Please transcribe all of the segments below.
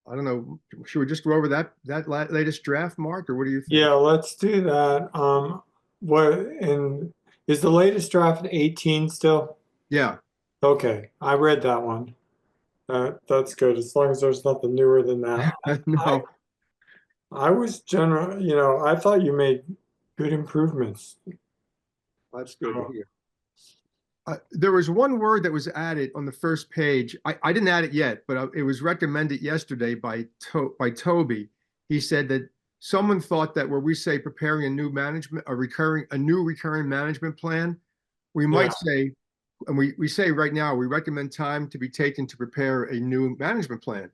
I don't know. Should we just go over that latest draft, Mark, or what do you think? Yeah, let's do that. What and is the latest draft 18 still? Yeah. Okay, I read that one. That's good, as long as there's nothing newer than that. I No, I was I thought you made good improvements. that's good to So, hear. There was one word that was added on the first page. I didn't add it yet, but it was recommended yesterday by Toby. He said that someone thought that where we say preparing a new recurring management plan, we yeah. might say, and we say right now, we recommend time to be taken to prepare a new management plan.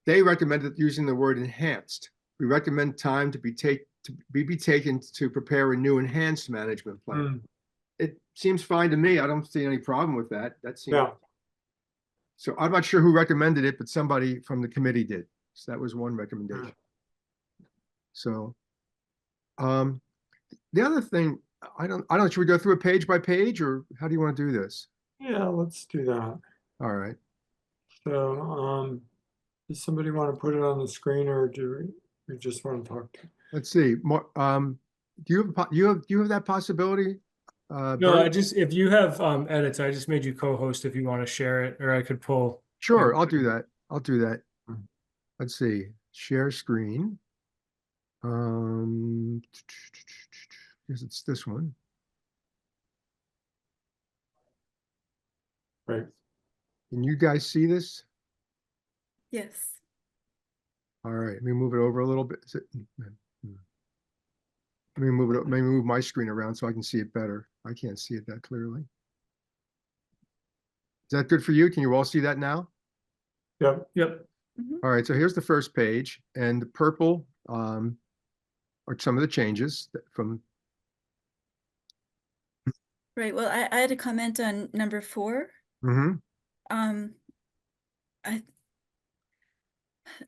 They recommended using the word enhanced. We recommend time to be taken to prepare a new enhanced management plan. Mm, It seems fine to me. I don't see any problem with that. That seems yeah. so. I'm not sure who recommended it, but somebody from the committee did. So that was one Mm. recommendation. So um, the other thing, I don't. Should we go through it page by page, or how do you want to do this? Yeah, let's do that. All right. So, does somebody want to put it on the screen, or do we just want to talk? Let's see. Do you have that possibility, No, Bert? if you have edits, I just made you co-host if you want to share it, or I could pull. Sure, I'll do that. I'll do that. Mm. Let's see. Share screen. Guess it's this one. Right. Can you guys see this? Yes. All right, let me move it over a little bit. Let me move it up, maybe move my screen around so I can see it better. I can't see it that clearly. Is that good for you? Can you all see that now? Yep. Yep. All right, so here's the first page, and the purple are some of the changes from. Right. Well, I had a comment on number 4. Mm-hmm. Um,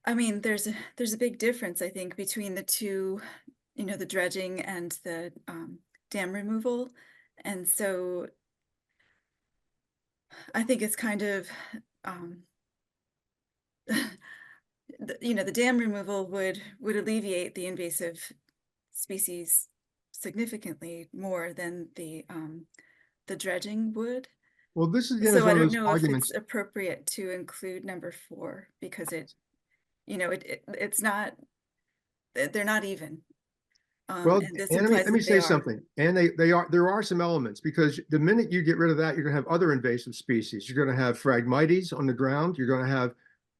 I mean, there's a big difference, I think, between the two, the dredging and the dam removal. And so I think it's kind of, the dam removal would alleviate the invasive species significantly more than the dredging would. Well, this is again is So one I of don't those know if arguments. it's appropriate to include number 4 because it's not, they're not even. Well, And this and let implies me that they say are. something. And there are some elements because the minute you get rid of that, you're going to have other invasive species. You're going to have Phragmites on the ground. You're going to have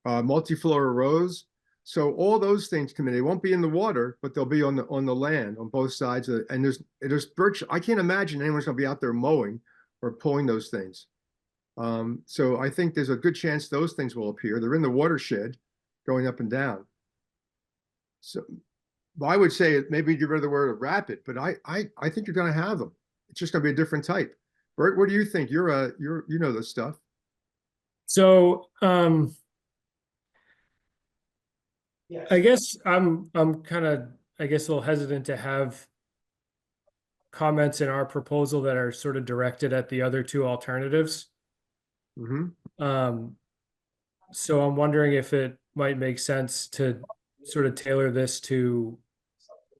multiflora rose. So all those things come in. They won't be in the water, but they'll be on the land on both sides of it. And there's virtually, I can't imagine anyone's going to be out there mowing or pulling those things. So I think there's a good chance those things will appear. They're in the watershed, going up and down. So well, I would say maybe get rid of the word rapid, but I think you're going to have them. It's just going to be a different type. Bert, what do you think? You know this stuff. So I guess I'm kind of a little hesitant to have comments in our proposal that are sort of directed at the other two alternatives. Mm-hmm. So I'm wondering if it might make sense to sort of tailor this to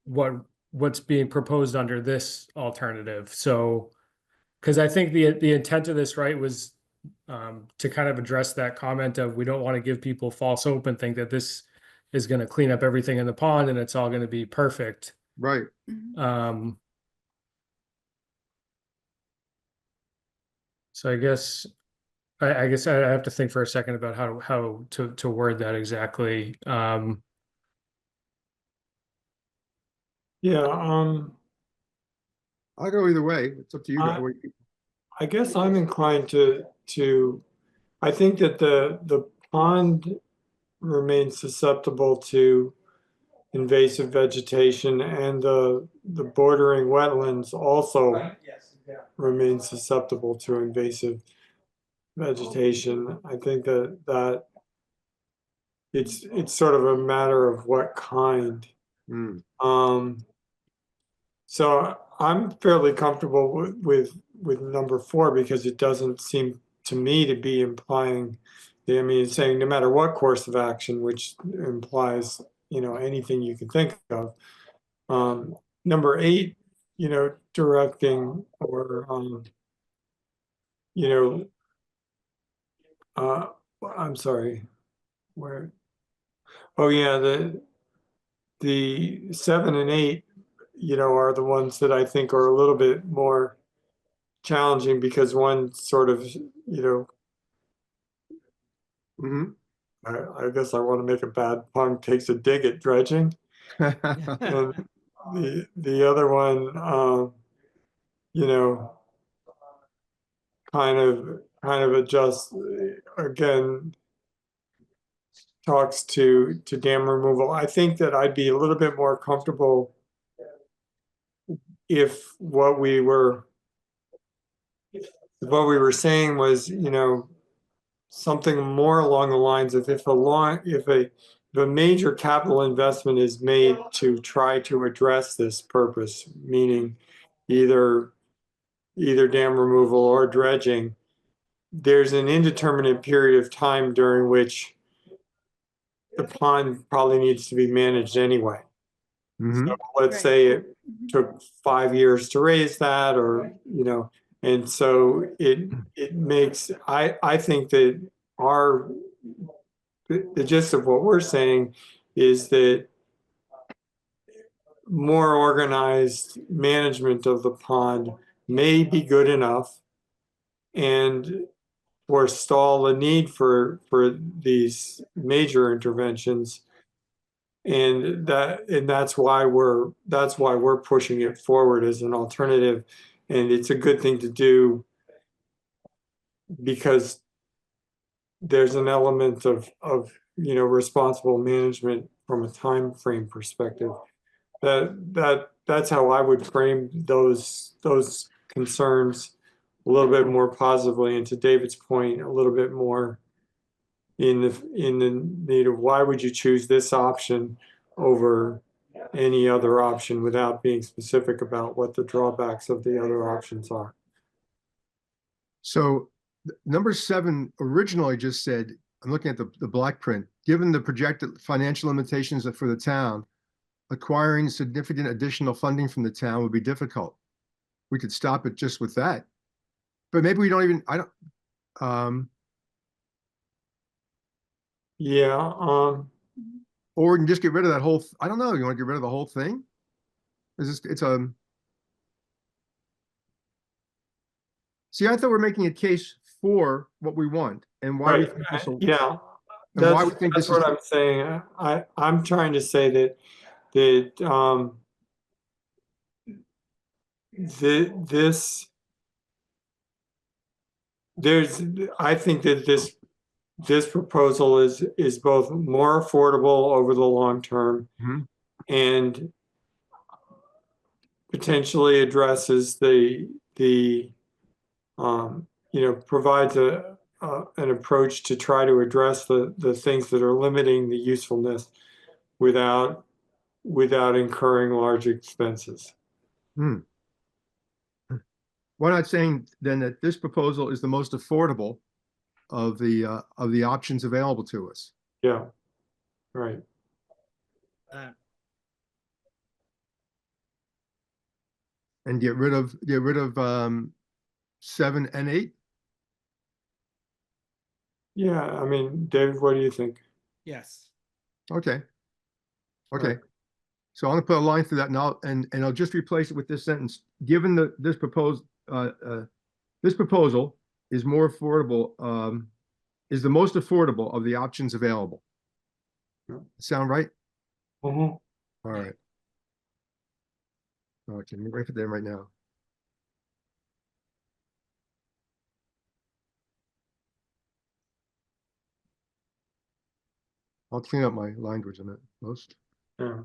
what's being proposed under this alternative. So, because I think the intent of this, right, was to kind of address that comment of we don't want to give people false hope and think that this is going to clean up everything in the pond and it's all going to be perfect. Right. So I guess I guess I have to think for a second about how to word that exactly. Yeah. I'll go either way. It's up to you guys. I guess I'm inclined to. I think that the pond remains susceptible to invasive vegetation, and the bordering wetlands also remain susceptible to invasive vegetation. I think that it's sort of a matter of what kind. So I'm fairly comfortable with number 4 because it doesn't seem to me to be implying I mean, it's saying no matter what course of action, which implies, anything you can think of. Number 8, directing or, I'm sorry, where? Oh yeah, the 7 and 8, are the ones that I think are a little bit more challenging because one sort of, Mhm. I guess I want to make a bad pun, takes a dig at dredging. And the other one, you know, kind of adjusts again, talks to dam removal. I think that I'd be a little bit more comfortable if what we were saying was, something more along the lines of if a major capital investment is made to try to address this purpose, meaning either dam removal or dredging, there's an indeterminate period of time during which the pond probably needs to be managed anyway. Mhm. So let's Right. say it Mhm. took 5 years to raise that, or and so it makes, I think that our the gist of what we're saying is that more organized management of the pond may be good enough and forestall the need for these major interventions, and that's why we're pushing it forward as an alternative, and it's a good thing to do because there's an element of responsible management from a time frame perspective. That's how I would frame those concerns a little bit more positively, and to David's point, a little bit more in the need of why would you choose this option over any other option without being specific about what the drawbacks of the other options are. So number 7 originally just said, I'm looking at the black print, given the projected financial limitations for the town, acquiring significant additional funding from the town would be difficult. We could stop it just with that. But maybe we don't even, Yeah, or we can just get rid of that whole, I don't know, you want to get rid of the whole thing? See, I thought we're making a case for what we want and why we right. think this will, Yeah, and why we think that's this is, what I'm saying. I'm trying to say that this I think that this proposal is both more affordable over the long term Mhm. and potentially addresses provides an approach to try to address the things that are limiting the usefulness without incurring large expenses. Hmm. Why not saying then that this proposal is the most affordable of the options available to us? Yeah, right. And get rid of 7 and 8? Yeah, I mean, David, what do you think? Yes. Okay. Okay. Right. So I'm gonna put a line through that now, and I'll just replace it with this sentence. Given this proposed this proposal is more affordable, is the most affordable of the options available. Yeah. Sound right? Mhm. All right. Okay, let me write it down right now. I'll clean up my language in it most. Yeah.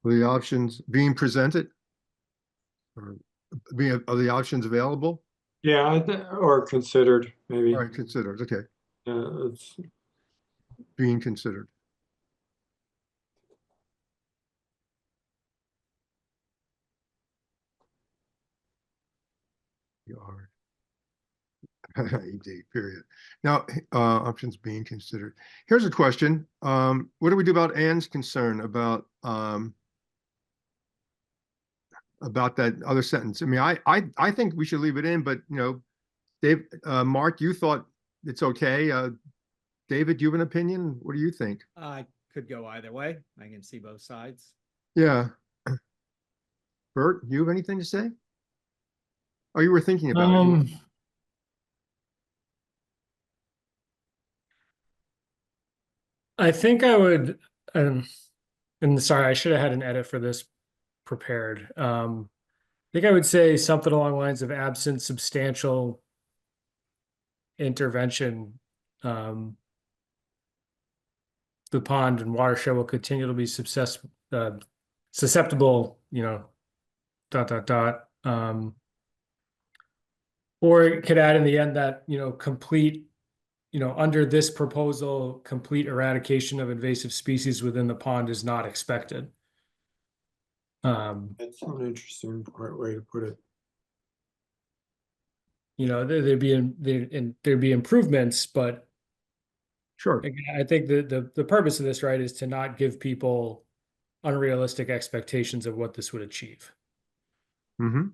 The options being presented, or being are the options available? Yeah, or considered, maybe. All right, considered. Okay, Yeah, it's, being considered. Yard. ED, period. Now, options being considered. Here's a question. What do we do about Ann's concern about that other sentence? I mean, I think we should leave it in, but Dave, Mark, you thought it's okay. David, do you have an opinion? What do you think? I could go either way. I can see both sides. Yeah. Bert, you have anything to say? Oh, you were thinking about it. I think I would, and sorry, I should have had an edit for this prepared. I think I would say something along the lines of absent substantial intervention. The pond and watershed will continue to be susceptible, ... Or it could add in the end that, complete, under this proposal, complete eradication of invasive species within the pond is not expected. That's an interesting way to put it. There'd be improvements, but Sure. again, I think the purpose of this, right, is to not give people unrealistic expectations of what this would achieve. Mm-hmm.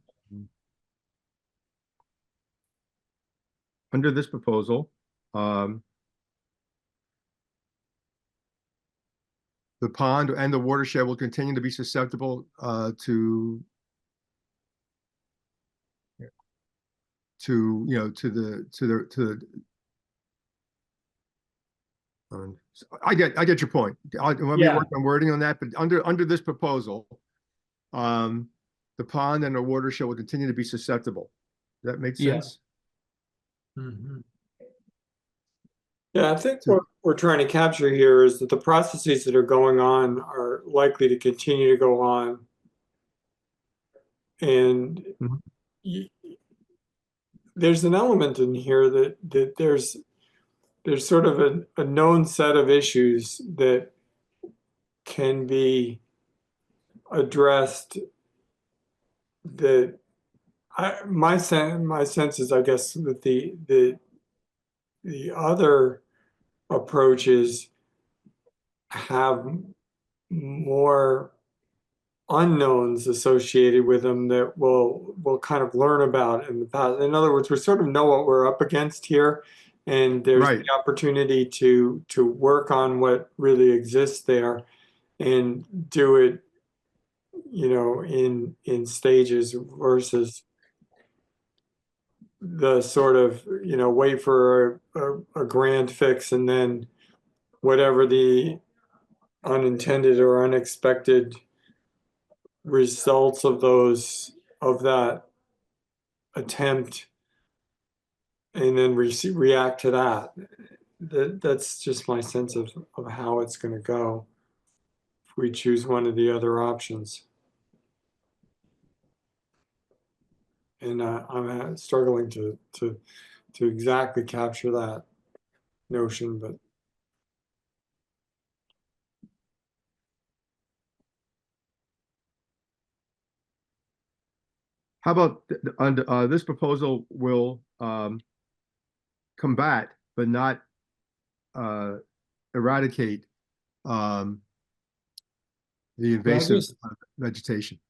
Under this proposal, the pond and the watershed will continue to be susceptible to I get your point. Let me work on wording on that, but under this proposal, the pond and the watershed will continue to be susceptible. Does that make sense? Mm-hmm. Yeah, I think what we're trying to capture here is that the processes that are going on are likely to continue to go on. And there's an element in here that there's sort of a known set of issues that can be addressed that my sense is, I guess, that the other approaches have more unknowns associated with them that we'll kind of learn about in the past. In other words, we sort of know what we're up against here, and there's the opportunity to work on what really exists there and do it, in stages versus the sort of, wait for a grand fix and then whatever the unintended or unexpected results of that attempt and then react to that. That's just my sense of how it's going to go if we choose one of the other options. And I'm struggling to exactly capture that notion, but how about this proposal will combat but not eradicate the invasive vegetation?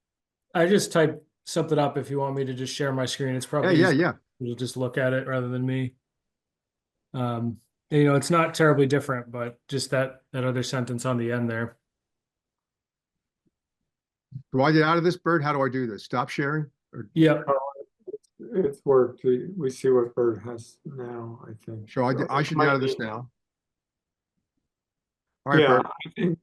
I just typed something up if you want me to just share my screen. It's probably yeah. You'll just look at it rather than me. It's not terribly different, but just that other sentence on the end there. Do I get out of this, Bert? How do I do this? Stop sharing? Yeah. it's worked. We see what Bert has now, I think. So I should get out of this now. All right, Yeah, Bert. I think.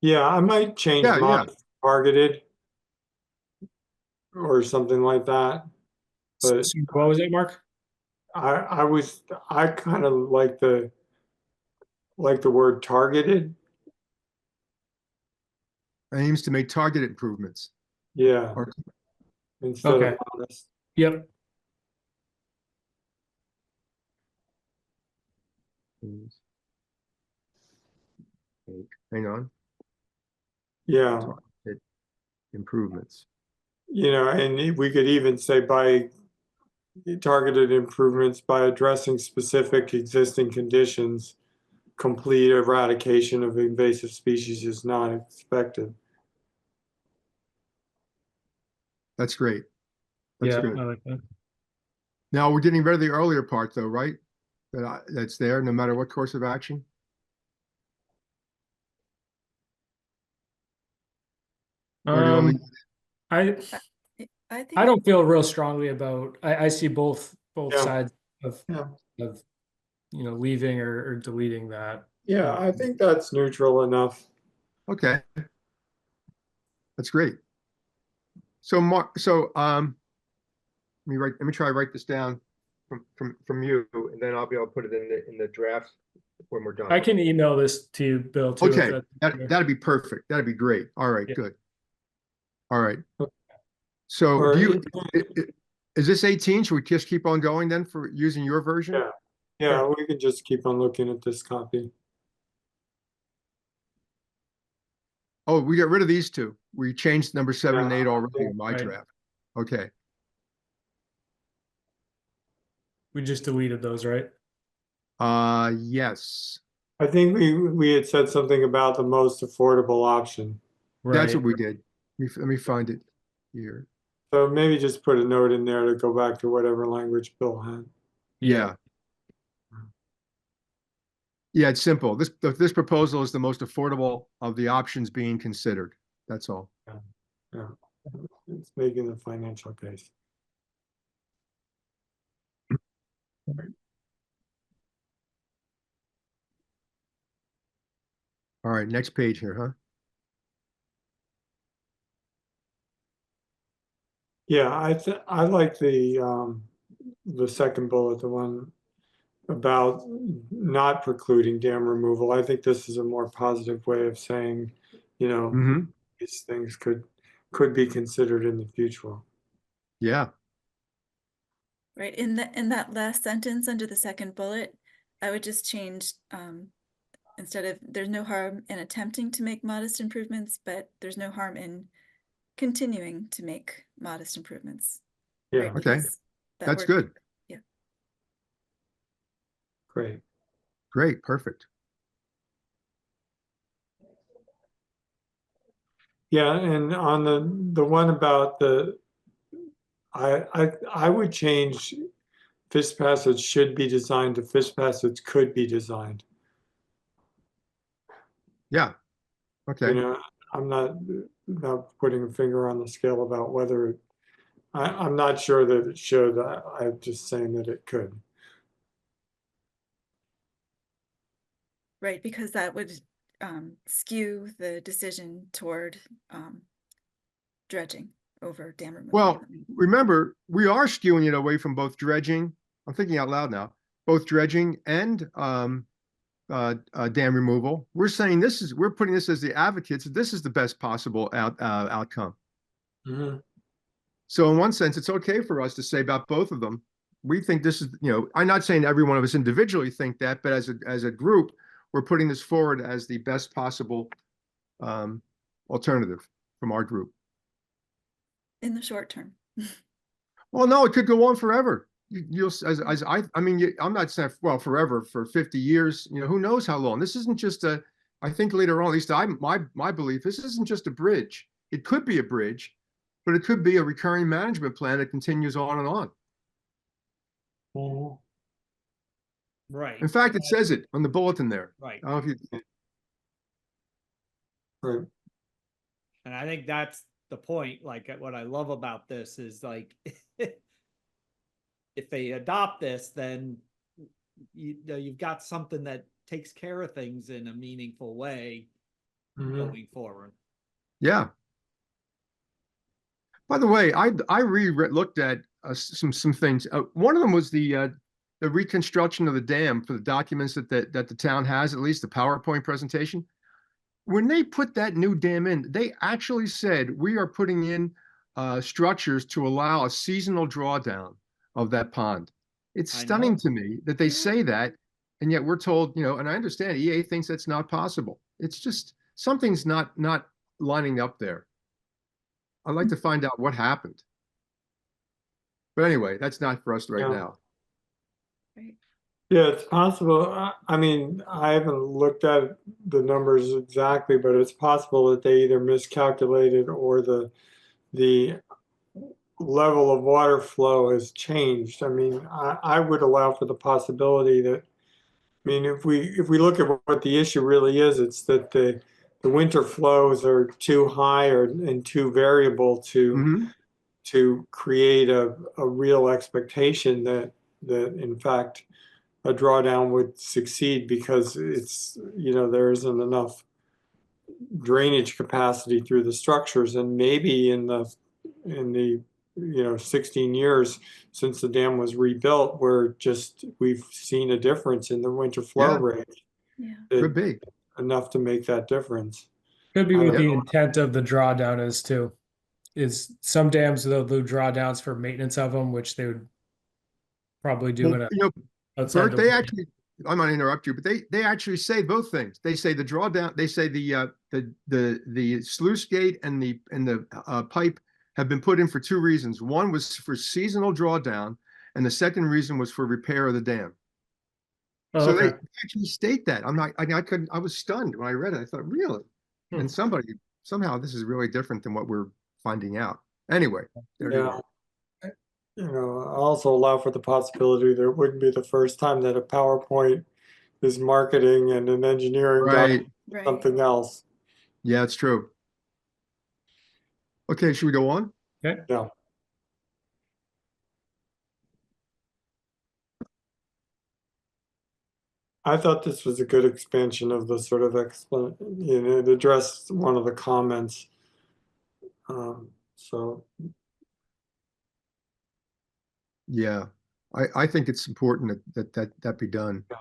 Yeah, I might change mine to targeted or something like that. But what was it, Mark? I kind of like the word targeted. Aims to make targeted improvements. Yeah. Instead of honest. Yep. Hang on. Yeah, targeted improvements. you know, and we could even say by targeted improvements by addressing specific existing conditions, complete eradication of invasive species is not expected. That's great. That's Yeah, good. I like that. Now we're getting rid of the earlier part though, right? That's there no matter what course of action. Or do you want me? I I I think, don't feel real strongly about, I see both Yeah. sides of Yeah. of leaving or deleting that. Yeah, I think that's neutral enough. Okay. That's great. So Mark, let me try to write this down from you, and then I'll be able to put it in the draft when we're done. I can email this to you, Bill, too. if Okay, that's easier. that'd be perfect. That'd be great. All right, Yeah. good. All right. So Or do you, is this 18? Should we just keep on going then for using your version? Yeah. Yeah, we can just keep on looking at this copy. Oh, we got rid of these two. We changed number 7 and 8 already in my Right. draft. Okay. We just deleted those, right? Yes. I think we had said something about the most affordable option. That's Right. what we did. Let me find it here. So maybe just put a note in there to go back to whatever language Bill had. Yeah. Yeah, it's simple. This proposal is the most affordable of the options being considered. That's all. Yeah, it's making the financial case. All right, next page here, huh? Yeah, I like the second bullet, the one about not precluding dam removal. I think this is a more positive way of saying, you know, Mm-hmm. these things could be considered in the future. Yeah. right, in that last sentence under the second bullet, I would just change, instead of there's no harm in attempting to make modest improvements, but there's no harm in continuing to make modest improvements. Yeah, Right, Okay. because that That's word- good. great. Great. Perfect. Yeah, and on the one about I would change fish passage should be designed to fish passage could be designed. Yeah. You Okay. know, I'm not putting a finger on the scale about whether I'm not sure that it should. I'm just saying that it could. Right, because that would skew the decision toward dredging over dam removal. Well, remember, we are skewing it away from both dredging. I'm thinking out loud now. Both dredging and dam removal. We're saying we're putting this as the advocates. This is the best possible outcome. Mm-hmm. So in one sense, it's okay for us to say about both of them. We think this is, I'm not saying every one of us individually think that, but as a group, we're putting this forward as the best possible alternative from our group. In the short term. Well, no, it could go on forever. I'm not saying, well, forever, for 50 years, who knows how long. This isn't just I think later on, at least my belief, this isn't just a bridge. It could be a bridge, but it could be a recurring management plan that continues on and on. Mm-hmm. Right. In fact, it says it on the bulletin there. Right. I don't know if you, Right. And I think that's the point. Like what I love about this is like, if they adopt this, then you've got something that takes care of things in a meaningful way Mm-hmm. going forward. yeah. By the way, I looked at some things. One of them was the reconstruction of the dam for the documents that the town has, at least the PowerPoint presentation. When they put that new dam in, they actually said we are putting in structures to allow a seasonal drawdown of that pond. It's I stunning know. to me that they say that, and yet we're told, and I understand EA thinks that's not possible. It's just something's not lining up there. I'd like to find out what happened. But anyway, that's not for us right Yeah. now. Right. Yeah, it's possible. I mean, I haven't looked at the numbers exactly, but it's possible that they either miscalculated or the level of water flow has changed. I mean, I would allow for the possibility that, I mean, if we look at what the issue really is, it's that the winter flows are too high and too variable Mhm. to create a real expectation that in fact a drawdown would succeed, because it's, you know, there isn't enough drainage capacity through the structures. And maybe in the you know 16 years since the dam was rebuilt, we've seen a difference in the winter flow Yeah. rate, Yeah. Could be. enough to make that difference. Could be I what don't the intent of the drawdown is too. Is some dams they'll do drawdowns for maintenance of them, which they would probably do Well, in a you know, outside Bert, the. they actually, I'm not interrupt you, but they actually say both things. They say the drawdown, they say the sluice gate and the pipe have been put in for two reasons. One was for seasonal drawdown, and the second reason was for repair of the dam. Oh, So okay. they actually state that. I couldn't, I was stunned when I read it. I thought, really? Hmm. And somehow this is really different than what we're finding out. Anyway, there you Yeah. go. You know, I also allow for the possibility that it wouldn't be the first time that a PowerPoint is marketing and an engineering Right. Right. something else. Yeah, it's true. Okay, should we go on? Okay. Yeah. I thought this was a good expansion of the sort of you know, it addressed one of the comments. So Yeah, I think it's important that be done. Yeah.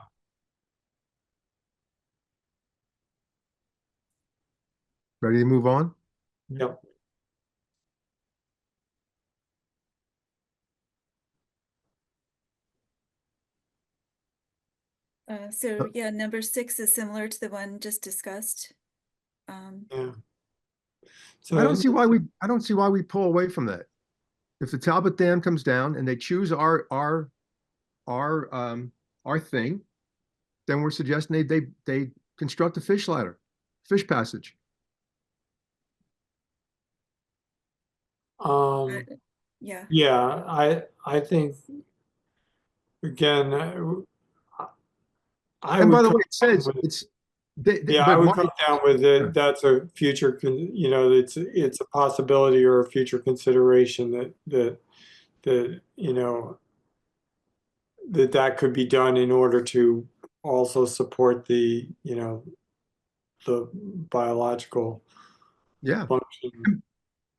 Ready to move on? Yep. So yeah, number 6 is similar to the one just discussed. Yeah. I don't So see why we pull away from that. If the Talbot Dam comes down and they choose our thing, then we're suggesting they construct a fish ladder, fish passage. Uh, yeah. yeah, I think again, I And by would the come way, it down says with, it's yeah, I but would Marty, come down with it. That's a future, you know, it's a possibility or a future consideration that you know that could be done in order to also support the, you know, the biological yeah. function.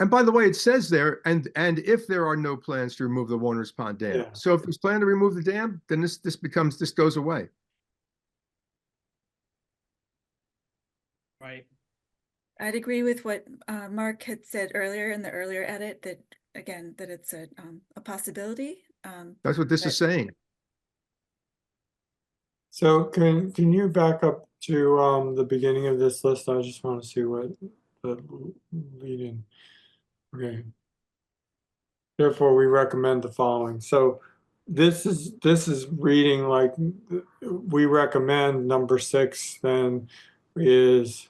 And by the way, it says there, and if there are no plans to remove the Warner's Pond Dam. Yeah. So if there's plan to remove the dam, then this goes away. Right. I'd agree with what Mark had said earlier in the earlier edit, that again, that it's a possibility. That's what this is saying. So can you back up to the beginning of this list? I just want to see what the lead in. Okay. Therefore, we recommend the following. So this is reading like we recommend number 6 then is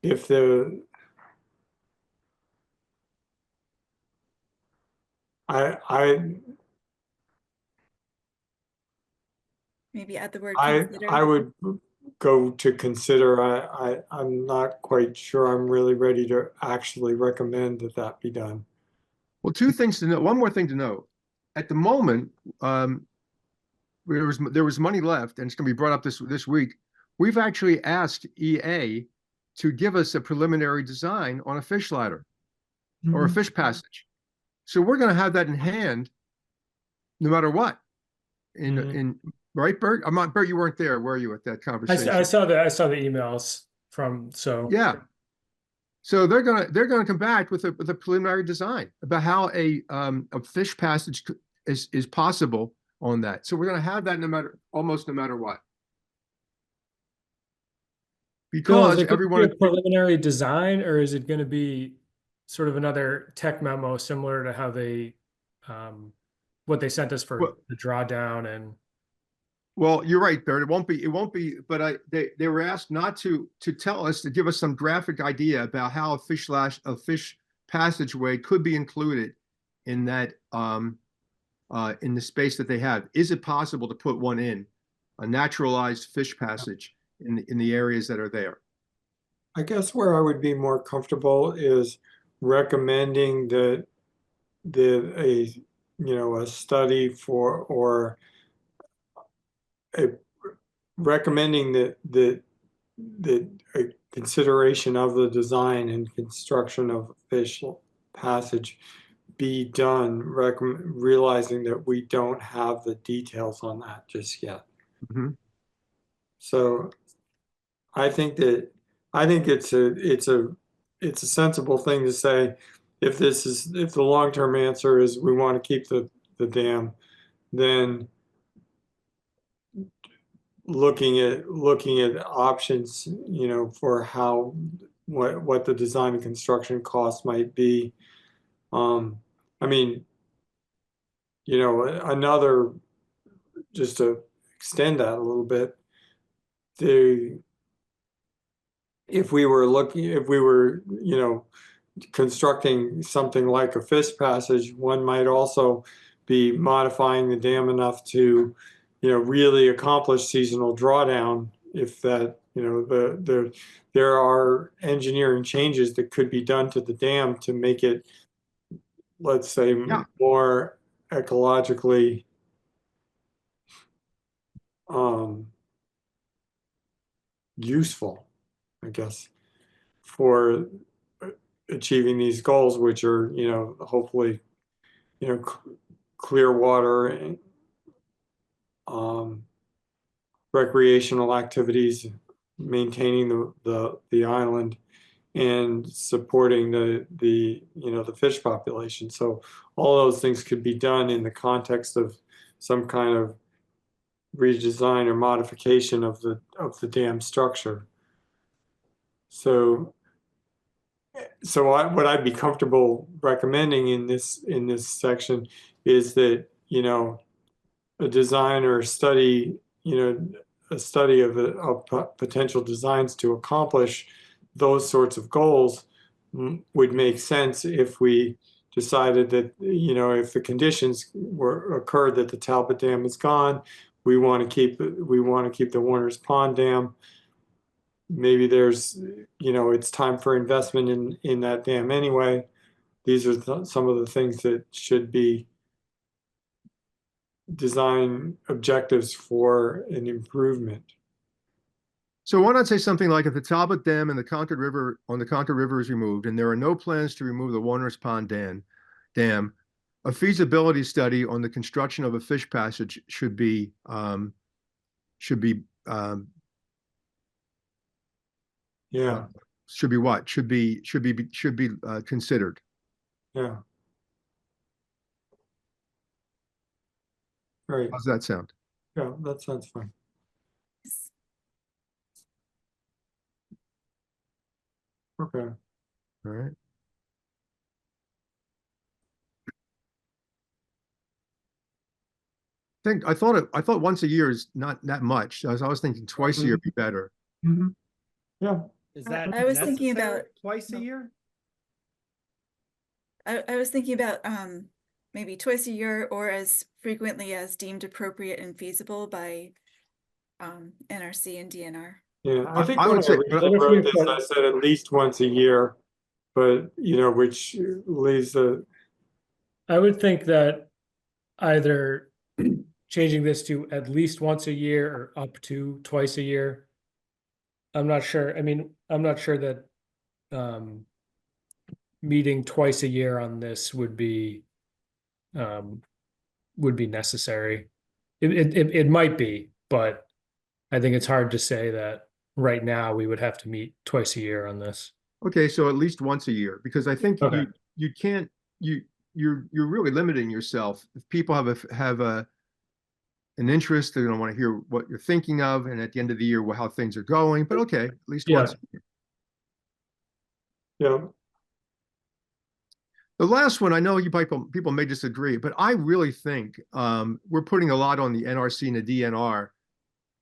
if I Maybe add the word I consider. would go to consider. I'm not quite sure I'm really ready to actually recommend that be done. Well, two things to know. One more thing to know. At the moment, there was money left, and it's going to be brought up this week. We've actually asked EA to give us a preliminary design on a fish ladder or a fish passage. So we're going to have that in hand, no matter what. In right, Bert? I'm not Bert. You weren't there, were you, at that conversation? I saw the emails from Yeah. So they're gonna come back with a preliminary design about how a fish passage is possible on that. So we're gonna have that almost no matter what. Bill, is because it gonna everyone, be a preliminary design, or is it gonna be sort of another tech memo similar to how they, what they sent us for Well- the drawdown and? well, you're right, Barrett. It won't be, but they were asked not to tell us, to give us some graphic idea about how a fish passageway could be included in that, in the space that they have. Is it possible to put one in, a naturalized fish passage in the areas that are there? I guess where I would be more comfortable is recommending a study for, or a recommending that a consideration of the design and construction of a fish passage be done, realizing that we don't have the details on that just yet. Mhm. So I think it's a sensible thing to say, if the long-term answer is we want to keep the dam, then looking at options, for what the design and construction costs might be. I mean, another, just to extend that a little bit, if we were, constructing something like a fish passage, one might also be modifying the dam enough to, really accomplish seasonal drawdown. If that, there are engineering changes that could be done to the dam to make it, let's say, Yeah. more ecologically useful, I guess, for achieving these goals, which are, hopefully, clear water and recreational activities, maintaining the island, and supporting the fish population. So all those things could be done in the context of some kind of redesign or modification of the dam structure. So what I'd be comfortable recommending in this section is that, a design or a study, a study of potential designs to accomplish those sorts of goals would make sense if we decided that, if the conditions occurred that the Talbot Dam is gone, we want to keep the Warner's Pond Dam. Maybe there's, it's time for investment in that dam anyway. These are some of the things that should be design objectives for an improvement. So why not say something like, if the Talbot Dam and the Concord River is removed, and there are no plans to remove the Warner's Pond dam, a feasibility study on the construction of a fish passage should be Yeah, what? Should be considered. yeah. Right, How's that sound? yeah, that sounds fine. Okay, All right. I thought once a year is not that much. I was thinking twice a year would be better. yeah, Is that I was thinking necessary about- twice a year? I was thinking about maybe twice a year, or as frequently as deemed appropriate and feasible by NRC and DNR. yeah. I think I when would I say- originally wrote this, I said at least once a year, but, which leaves I would think that either changing this to at least once a year or up to twice a year. I'm not sure. I mean, I'm not sure that meeting twice a year on this would be necessary. It might be, but I think it's hard to say that right now we would have to meet twice a year on this. Okay, so at least once a year, because I think Okay. you can't, you're really limiting yourself. If people have an interest. They're going to want to hear what you're thinking of, and at the end of the year, how things are going. But okay, at least Yeah. once. Yeah, The last one, I know you people may disagree, but I really think we're putting a lot on the NRC and the DNR.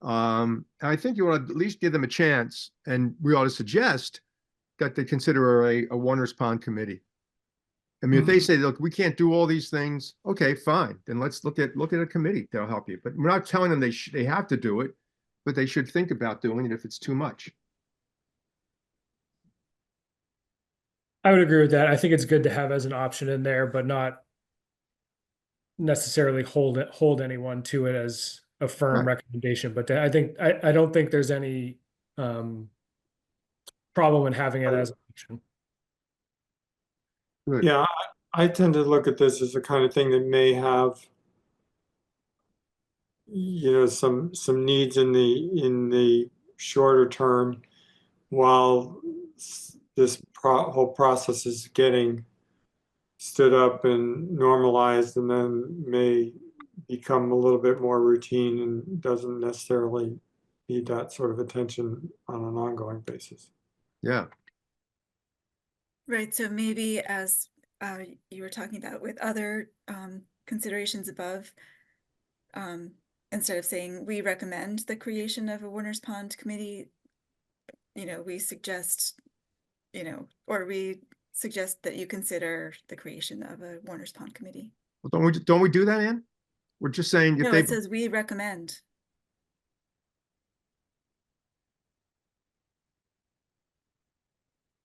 And I think you ought to at least give them a chance, and we ought to suggest that they consider a Warner's Pond committee. I mean, if they say, look, we can't do all these things, okay, fine. Then let's look at a committee that'll help you. But we're not telling them they have to do it, but they should think about doing it if it's too much. I would agree with that. I think it's good to have as an option in there, but not necessarily hold anyone to it as a firm Right. recommendation. But I don't think there's any problem in having it as an option. Good. yeah, I tend to look at this as the kind of thing that may have, some needs in the shorter term, while this whole process is getting stood up and normalized, and then may become a little bit more routine and doesn't necessarily need that sort of attention on an ongoing basis. Yeah. Right, so maybe as you were talking about with other considerations above, instead of saying we recommend the creation of a Warner's Pond committee, we suggest, or we suggest that you consider the creation of a Warner's Pond committee. Well, don't we do that, Ann? We're just saying if No, they it says we recommend.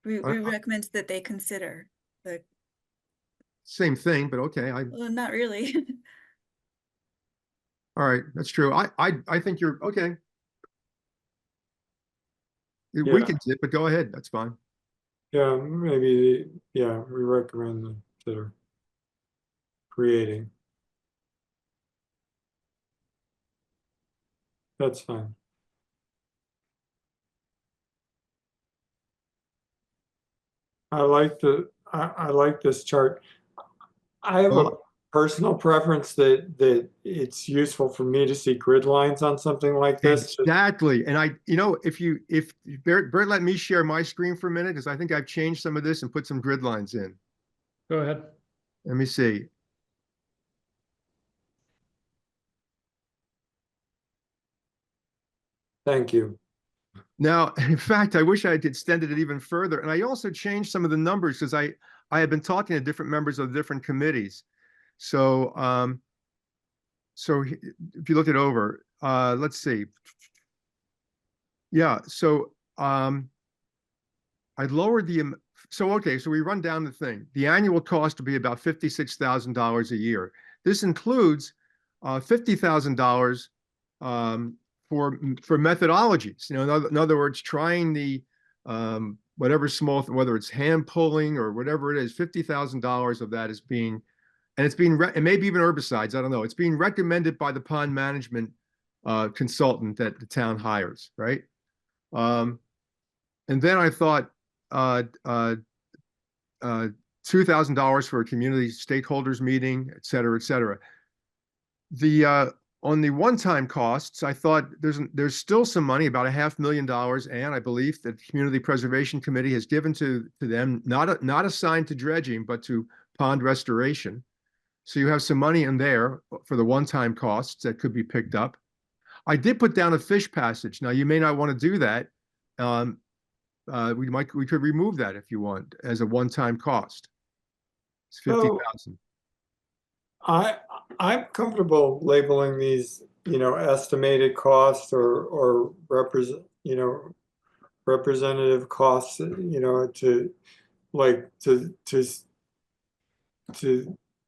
We recommend that they consider the, same thing, but okay. well, not really. All right, that's true. I think you're okay. We Yeah. can sit, but go ahead. That's fine. Yeah, maybe, we recommend that are creating. That's fine. I like this chart. I have a Well, personal preference that it's useful for me to see grid lines on something like this. exactly. And if Bert let me share my screen for a minute, because I think I've changed some of this and put some grid lines in. Go ahead. Let me see. Thank you. Now, in fact, I wish I had extended it even further. And I also changed some of the numbers because I have been talking to different members of different committees. So if you look it over, let's see. Yeah, so I lowered okay, so we run down the thing. The annual cost would be about $56,000 a year. This includes $50,000 for methodologies. In other words, trying the whatever small, whether it's hand pulling or whatever it is, $50,000 of that is being, and it's being, and maybe even herbicides, I don't know. It's being recommended by the pond management consultant that the town hires, right? And then I thought $2,000 for a community stakeholders meeting, et cetera, et cetera. On the one-time costs, I thought there's still some money, about $500,000, and I believe that the Community Preservation Committee has given to them, not assigned to dredging, but to pond restoration. So you have some money in there for the one-time costs that could be picked up. I did put down a fish passage. Now you may not want to do that. We could remove that if you want as a one-time cost. It's 50,000. I'm comfortable labeling these, estimated costs or representative costs,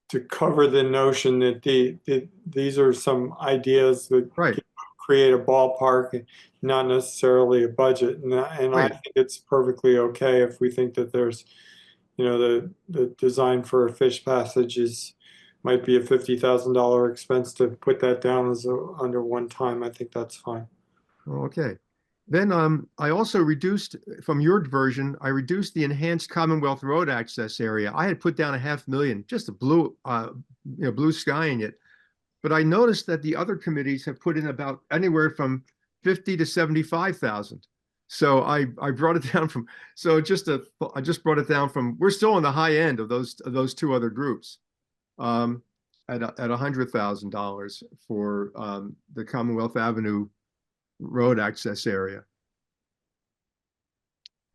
to cover the notion that these are some ideas that Right. create a ballpark, not necessarily a budget. And I Right. think it's perfectly okay if we think that there's, the design for a fish passage might be a $50,000 expense, to put that down as under one time. I think that's fine. Okay. Then I also reduced from your version, I reduced the enhanced Commonwealth Road access area. I had put down $500,000, just a blue sky in it. but I noticed that the other committees have put in about anywhere from 50 to 75,000. So I brought it down from, I just brought it down from, we're still on the high end of those two other groups. At $100,000 for the Commonwealth Avenue road access area.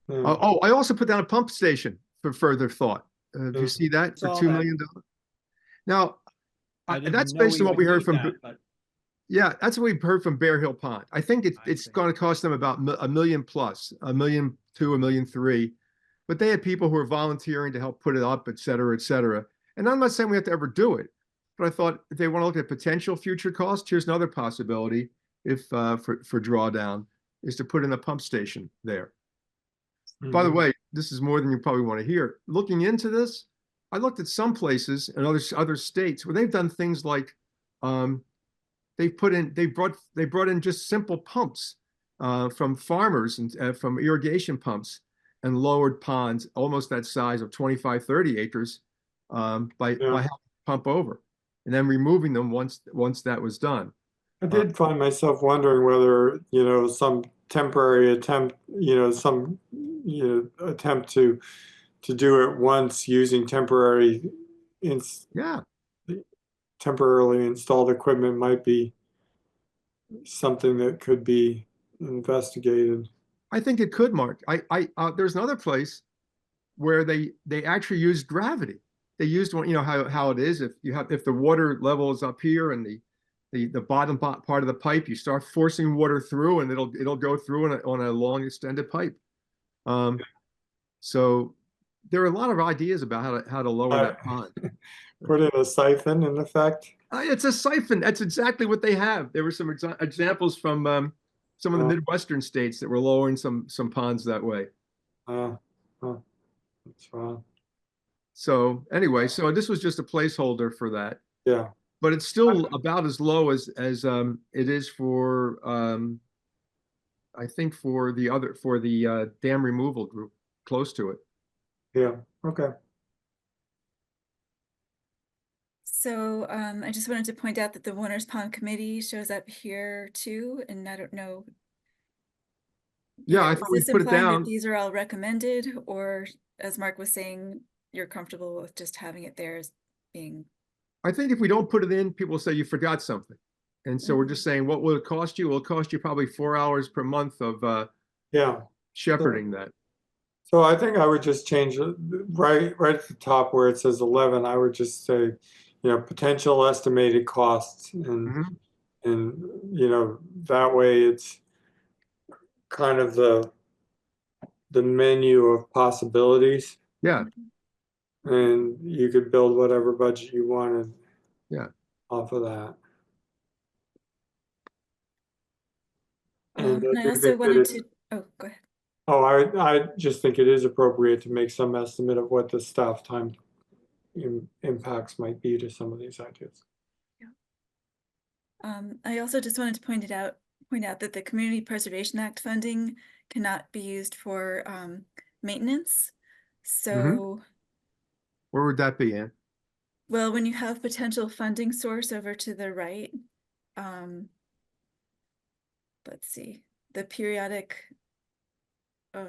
Hmm. Oh, I also put down a pump station for further thought. Do you Mm. see that for Saw $2 that. million? Now, I didn't that's know based on what we would heard need from. that, but Yeah, that's what we heard from Bear Hill Pond. I think I it's see. going to cost them about $1 million plus, $1.2 million, $1.3 million. But they had people who are volunteering to help put it up, et cetera, et cetera. And I'm not saying we have to ever do it, but I thought if they want to look at potential future costs, here's another possibility if for drawdown is to put in a pump station there. By the Mhm. way, this is more than you probably want to hear. Looking into this, I looked at some places and other states where they've done things like they brought in just simple pumps from farmers and from irrigation pumps and lowered ponds almost that size of 25, 30 acres by Yeah. having to pump over and then removing them once that was done. I did find myself wondering whether, some temporary attempt, attempt to do it once using Yeah, temporarily installed equipment might be something that could be investigated. I think it could, Mark. There's another place where they actually used gravity. They used one, how it is if the water level is up here and the bottom part of the pipe, you start forcing water through and it'll go through on a long extended pipe. So there are a lot of ideas about how to lower that pond. Put in a siphon in effect. It's a siphon. That's exactly what they have. There were some examples from some of the Midwestern states that were lowering some ponds that way. That's fine. So anyway, so this was just a placeholder for that. Yeah. But it's still about as low as it is for I think for the dam removal group, close to it. Yeah. Okay. So I just wanted to point out that the Warner's Pond Committee shows up here too, and I don't know. Yeah, I Is thought we this put it implying that down. these are all recommended, or as Mark was saying, you're comfortable with just having it there as being? I think if we don't put it in, people say you forgot something. And so we're just saying, what will it cost you? Will it cost you probably 4 hours per month of Yeah. shepherding that? So I think I would just change it right at the top where it says 11. I would just say, potential estimated costs, and that way it's kind of the menu of possibilities, Yeah, and you could build whatever budget you wanted. Yeah. Off of that. And I also wanted to. Oh, go ahead. Oh, I just think it is appropriate to make some estimate of what the staff time impacts might be to some of these ideas. Yeah. I also just wanted to point out that the Community Preservation Act funding cannot be used for maintenance. So, Where would that be, Ann? well, when you have potential funding source over to the right, let's see, the periodic. Oh,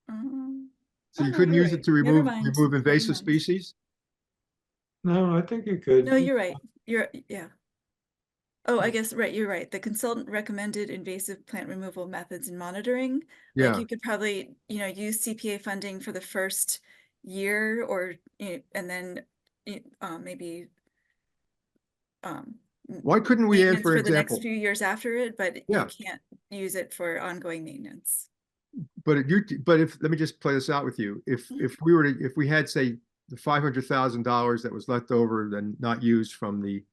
no. So you no, couldn't you're use it right. to Never remove mind. invasive Never mind. species? No, I think you could. No, you're right. Yeah. Oh, I guess, right, you're right. The consultant recommended invasive plant removal methods and monitoring. Like Yeah. you could probably, use CPA funding for the first year or, and then maybe Why couldn't we, Ann, maintenance for for the next example? few years after it, but Yeah. you can't use it for ongoing maintenance. But let me just play this out with you. If we had, say, the $500,000 that was left over and not used from the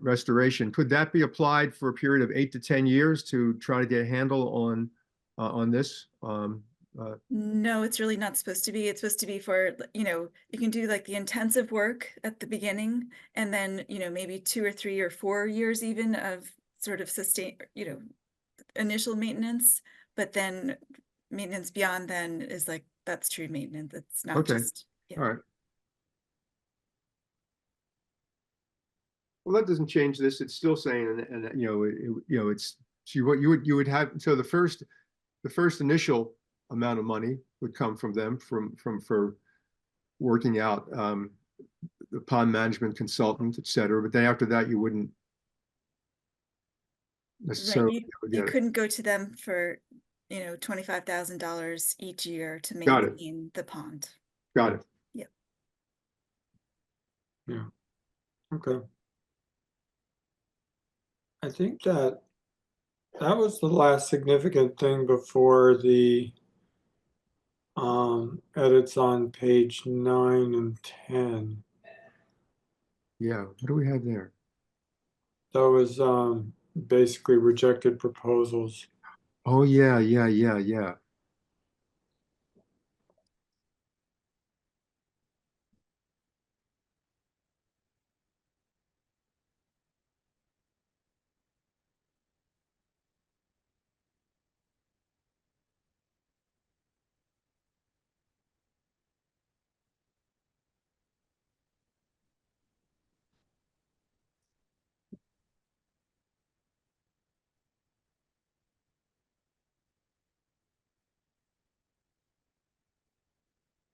restoration, could that be applied for a period of 8 to 10 years to try to get a handle on this? No, it's really not supposed to be. It's supposed to be for, you can do like the intensive work at the beginning and then, maybe 2 or 3 or 4 years even of sort of initial maintenance, but then maintenance beyond then is like, that's true maintenance. It's not Okay. just, All right. well, that doesn't change this. It's still saying, and you know, it's, so what you would have, so the first initial amount of money would come from them for working out the pond management consultant, et cetera. But then after that, you wouldn't Right, necessarily you get it. couldn't go to them for, $25,000 each year to Got it. maintain the pond. Got it. Yeah. Okay. I think that was the last significant thing before the edits on page 9 and 10. Yeah. What do we have there? That was basically rejected proposals. Oh yeah, yeah, yeah, yeah.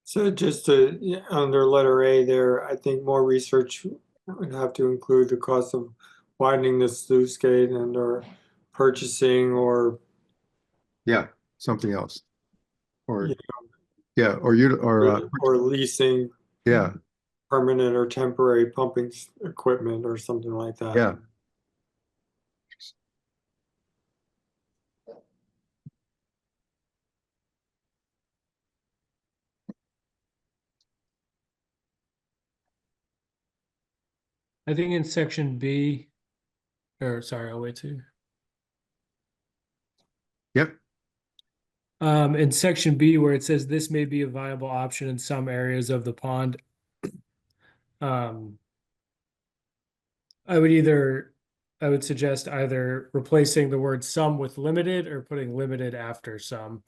So just to, under letter A there, I think more research would have to include the cost of widening the sluice gate and or purchasing or Yeah, something else. Or Yeah. yeah, or leasing yeah, permanent or temporary pumping equipment or something like that. yeah. I think in section B, or sorry, I'll wait to. Yep. In section B, where it says this may be a viable option in some areas of the pond. I would suggest either replacing the word some with limited or putting limited after some.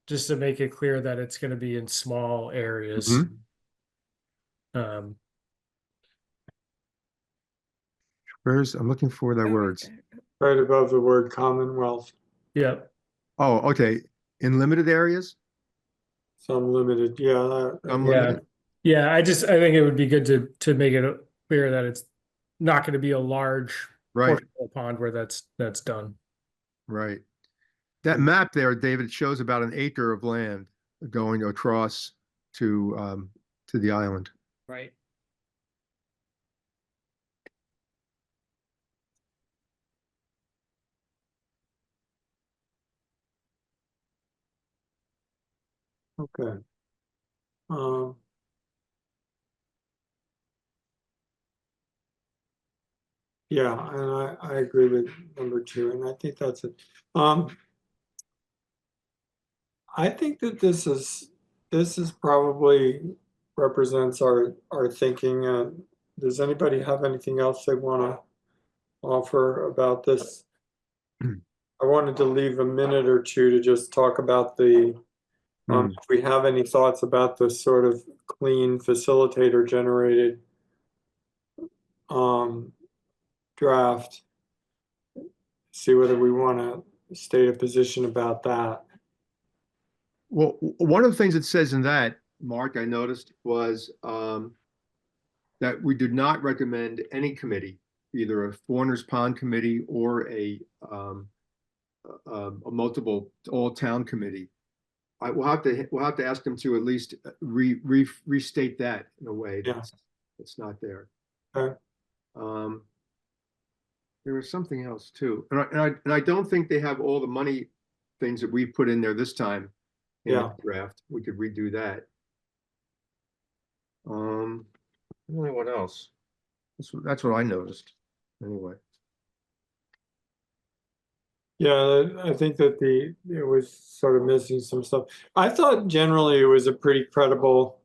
Just to make it clear that it's gonna be in small areas. Mhm. I'm looking for their Oh, right words. there. Right above the word Commonwealth, Yeah, Oh, okay. In limited areas? some limited, yeah. Some yeah, limited. yeah, I think it would be good to make it clear that it's not gonna be a large Right, portion of the pond where that's done. right. That map there, David, shows about an acre of land going across to the island. Right. Okay. Um, yeah, and I agree with number 2, and I think that's it. I think that this is probably represents our thinking. Does anybody have anything else they want to offer about this? I wanted to leave a minute or two to just talk about the if we have any thoughts about the sort of clean facilitator generated draft. See whether we want to state a position about that. Well, one of the things it says in that, Mark, I noticed was that we did not recommend any committee, either a Warner's Pond committee or a multiple all-town committee. We'll have to ask them to at least restate that in a way Yeah. that's not there. Okay. There was something else too, and I don't think they have all the money things that we put in there this time in Yeah. the draft. We could redo that. Really, what else? That's what I noticed. Anyway. Yeah, I think that it was sort of missing some stuff. I thought generally it was a pretty credible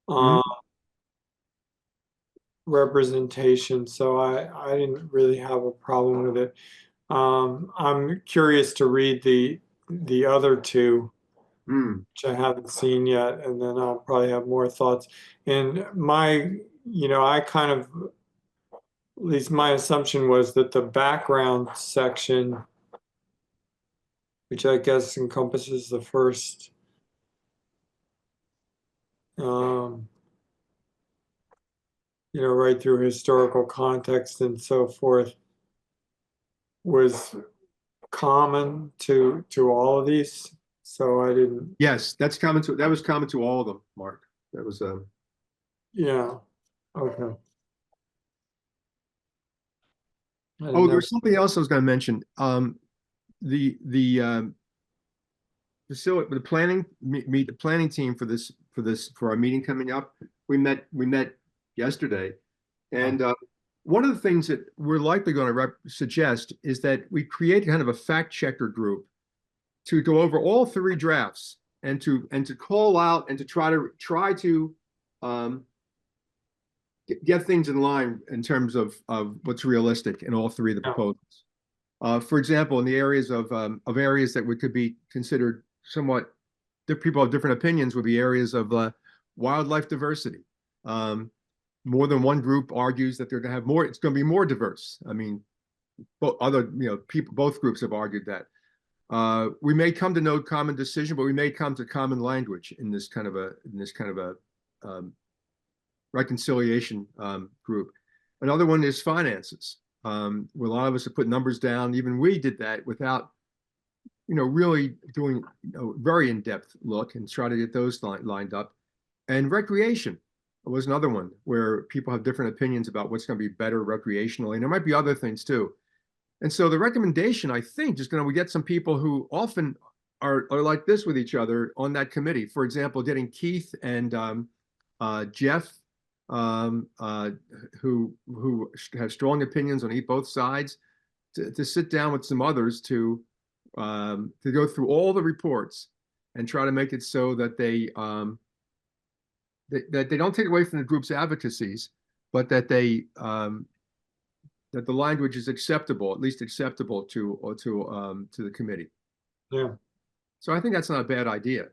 Mhm. representation, so I didn't really have a problem with it. I'm curious to read the other two, which I haven't seen yet, and then I'll probably have more thoughts. And I kind of least my assumption was that the background section, which I guess encompasses the first right through historical context and so forth, was common to all of these. So I didn't. Yes, that was common to all of them, Mark. That was Yeah. Okay. Oh, there's something else I was going to mention. The facility, the planning meet the planning team for our meeting coming up. We met yesterday, and one of the things that we're likely going to suggest is that we create kind of a fact checker group to go over all three drafts and to call out and to try to get things in line in terms of what's realistic in all three of the proposals. For example, in the areas of areas that could be considered somewhat, people have different opinions, would be areas of wildlife diversity. More than one group argues that they're going to have more. It's going to be more diverse. I mean, both groups have argued that. We may come to no common decision, but we may come to common language in this kind of a reconciliation group. Another one is finances. Where a lot of us have put numbers down. Even we did that without, really doing a very in-depth look and try to get those lined up. And recreation was another one where people have different opinions about what's going to be better recreationally. And there might be other things too. And so the recommendation, I think, is going to get some people who often are like this with each other on that committee. For example, getting Keith and Jeff, who have strong opinions on both sides, to sit down with some others to go through all the reports and try to make it so that they that they don't take away from the group's advocacies, but that they that the language is acceptable, at least acceptable to the committee. Yeah. So I think that's not a bad idea.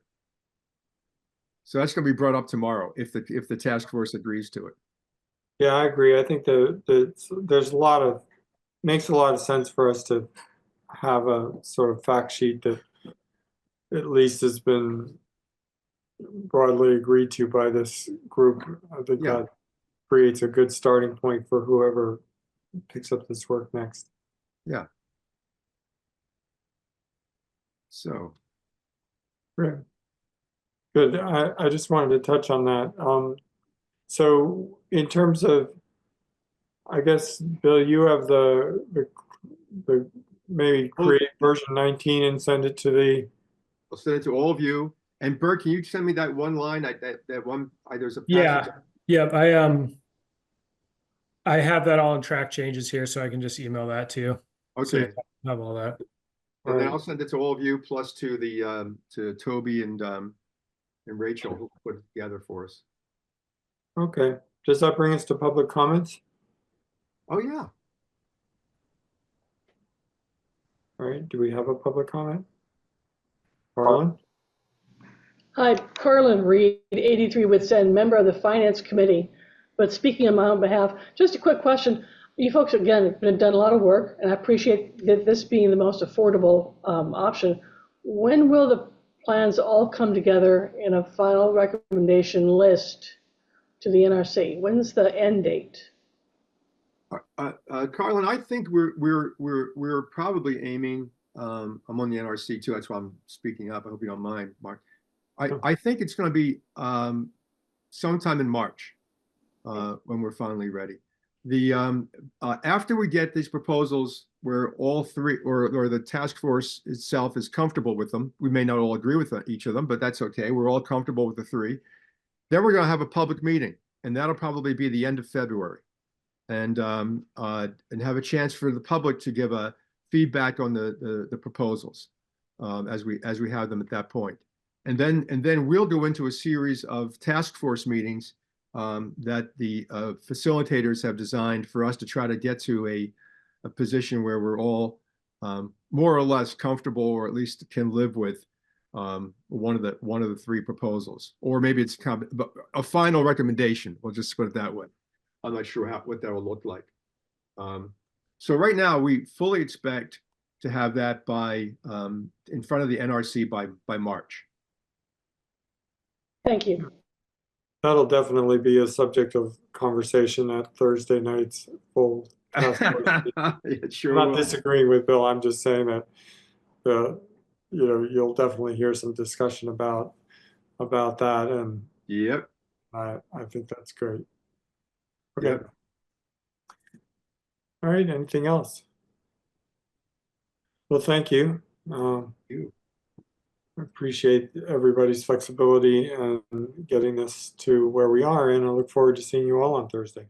So that's going to be brought up tomorrow if the task force agrees to it. Yeah, I agree. I think there's makes a lot of sense for us to have a sort of fact sheet that at least has been broadly agreed to by this group. I think that creates a good starting point for whoever picks up this work next. Yeah. So. Right. Good. I just wanted to touch on that. So in terms of, I guess, Bill, you have the maybe create version 19 and send it to the. I'll send it to all of you. And Bert, can you send me that one line? There's a passage. Yeah. I have that all in track changes here, so I can just email that to you. Okay. So you have all that. And then I'll send it to all of you, plus to the to Toby and Rachel, who put it together for us. Okay. Does that bring us to public comments? Oh yeah. All right. Do we have a public comment? Carlin? Hi, Carlin Reed, 83 Wits End, member of the Finance Committee. But speaking on my own behalf, just a quick question. You folks, again, have done a lot of work, and I appreciate this being the most affordable option. When will the plans all come together in a final recommendation list to the NRC? When's the end date? Carlin, I think we're probably aiming. I'm on the NRC too. That's why I'm speaking up. I hope you don't mind, Mark. I think it's going to be sometime in March when we're finally ready. After we get these proposals where all three or the task force itself is comfortable with them, we may not all agree with each of them, but that's okay. We're all comfortable with the three. Then we're going to have a public meeting, and that'll probably be the end of February, and have a chance for the public to give a feedback on the proposals as we have them at that point. And then we'll go into a series of task force meetings that the facilitators have designed for us to try to get to a position where we're all more or less comfortable, or at least can live with one of the three proposals, or maybe it's a final recommendation. We'll just put it that way. I'm not sure what that will look like. So right now, we fully expect to have that by in front of the NRC by March. Thank you. That'll definitely be a subject of conversation at Thursday night's full task force. It sure I'm not will. disagreeing with Bill. I'm just saying that you'll definitely hear some discussion about that, and Yep. I think that's great. Okay. Yep. All right. Anything else? Well, thank you. You. I appreciate everybody's flexibility and getting this to where we are, and I look forward to seeing you all on Thursday.